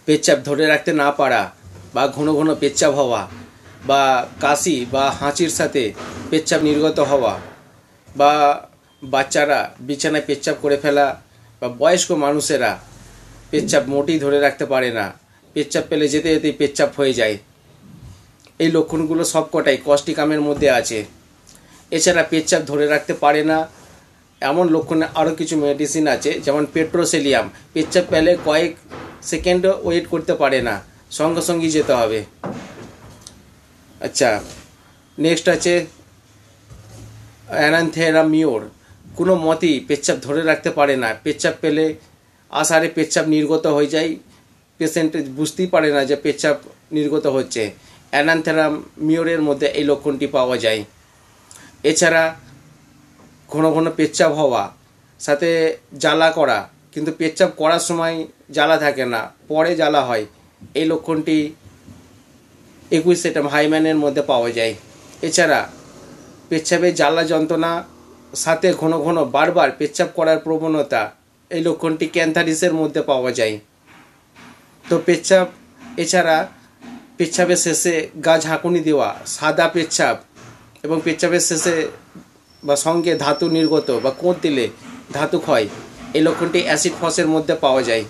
পেচ্ছাপ ধরে রাখতে না পারা বা ঘন ঘন পেচ্ছাপ হওয়া বা কাশি বা হাঁচির সাথে পেচ্ছাপ নির্গত হওয়া বা বাচ্চারা বিছানায় পেচ্ছাপ করে ফেলা বা বয়স্ক মানুষেরা পেচ্ছাপ মোটেই ধরে রাখতে পারে না, পেচ্ছাপ পেলে যেতে যেতেই পেচ্ছাপ হয়ে যায়, এই লক্ষণগুলো সবকটাই কস্টিকামের মধ্যে আছে। এছাড়া পেচ্ছাপ ধরে রাখতে পারে না এমন লক্ষণে আরও কিছু মেডিসিন আছে, যেমন পেট্রোসেলিয়াম। পেচ্ছাপ পেলে কয়েক সেকেন্ডও ওয়েট করতে পারে না, সঙ্গে সঙ্গেই যেতে হবে। আচ্ছা, নেক্সট আছে অ্যানান্থেরামিওর। কোনো মতেই পেচ্ছাপ ধরে রাখতে পারে না, পেচ্ছাপ পেলে আষাঢ়ে পেচ্ছাপ নির্গত হয়ে যায়, পেশেন্ট বুঝতেই পারে না যে পেচ্ছাপ নির্গত হচ্ছে। অ্যানান্থেরামিওরের মধ্যে এই লক্ষণটি পাওয়া যায়। এছাড়া ঘন ঘন পেচ্ছাপ হওয়া, সাথে জ্বালা করা, কিন্তু পেচ্ছাপ করার সময় জ্বালা থাকে না, পরে জ্বালা হয়, এই লক্ষণটি একুইসেটাম হাইম্যানের মধ্যে পাওয়া যায়। এছাড়া পেচ্ছাপে জ্বালা যন্ত্রণা সাথে ঘন ঘন বারবার পেচ্ছাপ করার প্রবণতা, এই লক্ষণটি ক্যান্থারিসের মধ্যে পাওয়া যায়। তো পেচ্ছাপ এছাড়া পেচ্ছাপের শেষে গা ঝাঁকুনি দেওয়া, সাদা পেচ্ছাপ এবং পেচ্ছাপের শেষে বা সঙ্গে ধাতু নির্গত বা কোঁত দিলে ধাতু ক্ষয়, এই লক্ষণটি অ্যাসিড ফসের মধ্যে পাওয়া যায়।